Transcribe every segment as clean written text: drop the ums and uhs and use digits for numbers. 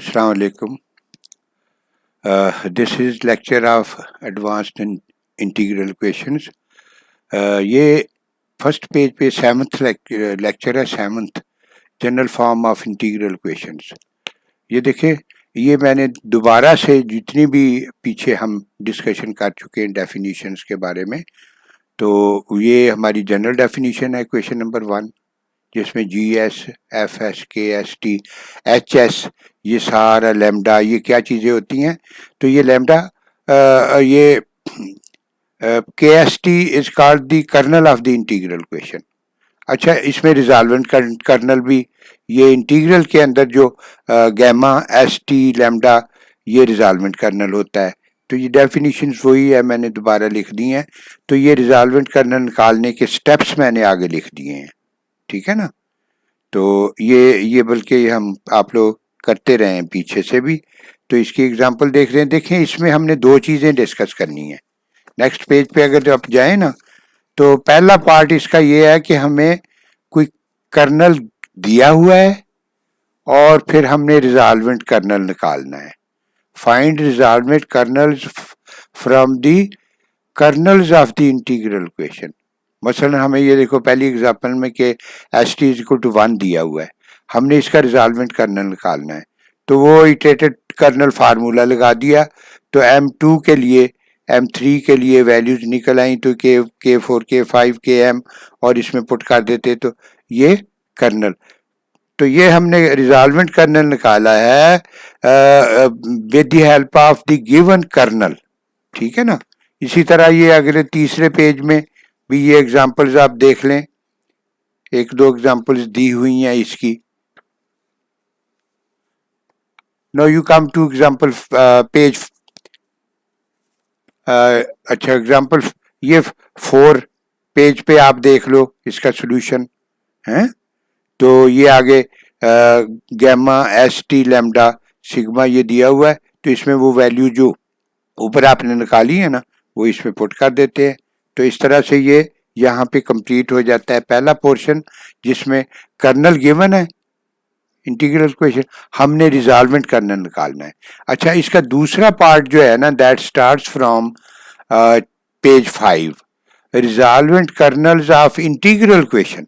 Assalamu alaikum. This is lecture of advanced integral equations. ये first page पे seventh lecture है, seventh general form of integral equations. ये देखिए, ये मैंने दोबारा से जितनी भी पीछे हम डिस्कशन कर चुके हैं डेफिनेशंस के बारे में, तो ये हमारी जनरल डेफिनेशन है इक्वेशन नंबर 1, जिसमें जी एस, एफ एस, के एस, टी, एच एस, ये सारा लैम्डा, ये क्या चीज़ें होती हैं। तो ये लैम्डा, ये K s T is called the kernel of the integral equation. अच्छा, इसमें रिजॉल्वेंट कर्नल भी, ये इंटीग्रल के अंदर जो गैमा एस टी लैम्डा, ये रिजॉल्वेंट कर्नल होता है। तो ये डेफिनेशन वही है, मैंने दोबारा लिख दी हैं। तो ये रिजॉल्वेंट कर्नल निकालने के स्टेप्स मैंने आगे लिख दिए हैं, ठीक है ना। तो ये बल्कि हम आप लोग करते रहे हैं पीछे से भी। तो इसकी एग्जांपल देख रहे हैं। देखें, इसमें हमने दो चीज़ें डिस्कस करनी है। नेक्स्ट पेज पे अगर आप जाएं ना, तो पहला पार्ट इसका ये है कि हमें कोई कर्नल दिया हुआ है और फिर हमने रिजॉल्वेंट कर्नल निकालना है। Find resolvent kernels from the kernels of the integral equation. मसलन हमें ये देखो, पहली एग्जांपल में कि S T is equal to 1 दिया हुआ है, हमने इसका रिजॉल्वेंट कर्नल निकालना है। तो वो इटरेटेड कर्नल फार्मूला लगा दिया। तो M2 के लिए, M3 के लिए वैल्यूज निकल आई, तो K4, K5, Km, और इसमें पुट कर देते तो ये कर्नल। तो ये हमने रिजॉल्वेंट कर्नल निकाला है with the help of the given kernel, ठीक है ना। इसी तरह ये अगले तीसरे पेज में भी ये एग्जांपल्स आप देख लें, एक दो एग्जांपल्स दी हुई हैं इसकी। No you come to example page, अच्छा एग्जांपल ये 4 पेज पे आप देख लो इसका सॉल्यूशन है। तो ये आगे gamma S t lambda sigma ये दिया हुआ है, तो इसमें वो वैल्यू जो ऊपर आपने निकाली है ना, वो इसमें पुट कर देते हैं। तो इस तरह से ये यहाँ पे कंप्लीट हो जाता है पहला पोर्शन, जिसमें कर्नल गिवन है इंटीग्रल इक्वेशन, हमने रिजॉल्वेंट कर्नल निकालना है। अच्छा, इसका दूसरा पार्ट जो है ना, that starts from page 5, resolvent kernels of integral equation.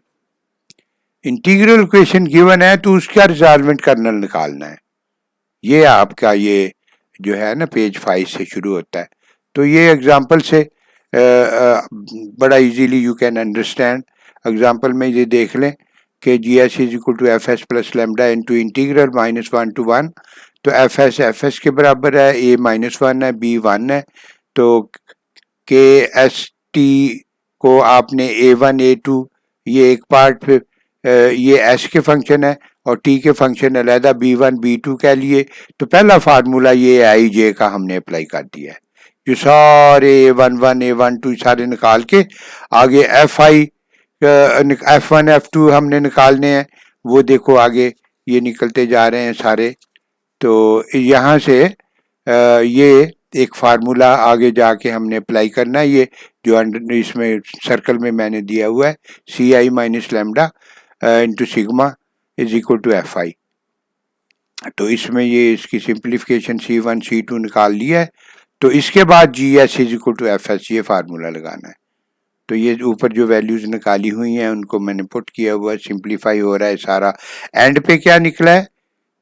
Integral equation given है तो उसका रिजॉल्वेंट कर्नल निकालना है। ये आपका ये जो है ना पेज 5 से शुरू होता है। तो ये एग्जांपल से बड़ा easily you can understand. Example में ये देख लें कि g s is equal to f s plus lambda into integral -1 to 1। तो एफ एस के बराबर है, ए -1 है, बी 1 है। तो के एस टी को आपने A1 A2, ये एक पार्ट, फिर ये एस के फंक्शन है और टी के फंक्शन अलहदा B1 B2 के लिए। तो पहला फार्मूला ये आई जे का हमने अप्लाई कर दिया है। जो सारे A11 A12 सारे निकाल के आगे F1 F2 हमने निकालने हैं, वो देखो आगे ये निकलते जा रहे हैं सारे। तो यहाँ से ये एक फार्मूला आगे जाके हमने अप्लाई करना है, ये जो इसमें सर्कल में मैंने दिया हुआ है, C I minus lambda into sigma is equal to F I. तो इसमें ये इसकी सिंप्लीफिकेशन C1 C2 निकाल लिया है। तो इसके बाद g s is equal to f s, ये फार्मूला लगाना है। तो ये ऊपर जो वैल्यूज निकाली हुई हैं उनको मैंने पुट किया हुआ है, सिंप्लीफाई हो रहा है सारा। एंड पे क्या निकला है,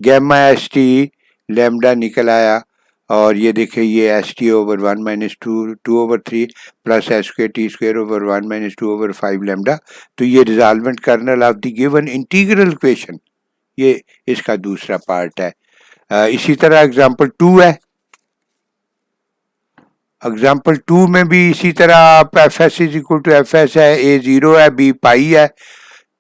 गैमा एस टी लैम्डा निकल आया। और ये देखिए, ये S T over 1 minus 2/3 plus S square T square over 1 minus 2/5 lambda. तो ये resolvent kernel of the given integral equation, ये इसका दूसरा पार्ट है। इसी तरह एग्जांपल 2 है। एग्जाम्पल 2 में भी इसी तरह आप f s is equal to f s है, ए 0 है, बी पाई है।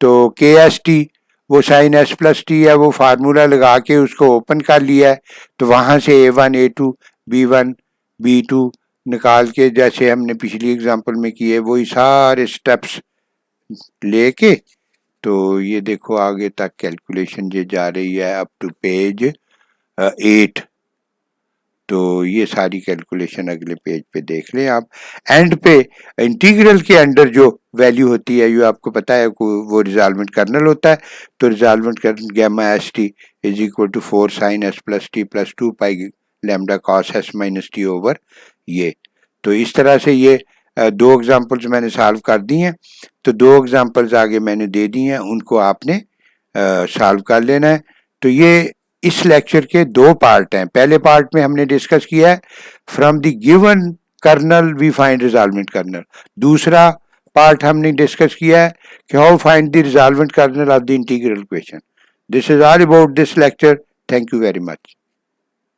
तो के एस टी वो साइन एस प्लस टी है, वो फार्मूला लगा के उसको ओपन कर लिया है। तो वहाँ से A1 A2 B1 B2 निकाल के, जैसे हमने पिछली एग्जांपल में किए, वही सारे स्टेप्स लेके, तो ये देखो आगे तक कैलकुलेशन ये जा रही है अप टू पेज 8। तो ये सारी कैलकुलेशन अगले पेज पे देख लें आप। एंड पे इंटीग्रल के अंडर जो वैल्यू होती है, ये आपको पता है वो रिजॉल्वेंट कर्नल होता है। तो resolvent kernel gamma S T is equal to 4 sine S plus T plus 2 pi lambda cos S minus T over ये। तो इस तरह से ये दो एग्जांपल्स मैंने सॉल्व कर दी हैं। तो दो एग्जांपल्स आगे मैंने दे दी हैं, उनको आपने सॉल्व कर लेना है। तो ये इस लेक्चर के दो पार्ट हैं। पहले पार्ट में हमने डिस्कस किया है from the given kernel we find resolvent kernel. दूसरा पार्ट हमने डिस्कस किया है कि how find the resolvent kernel of the integral equation. This is all about this lecture. Thank you very much.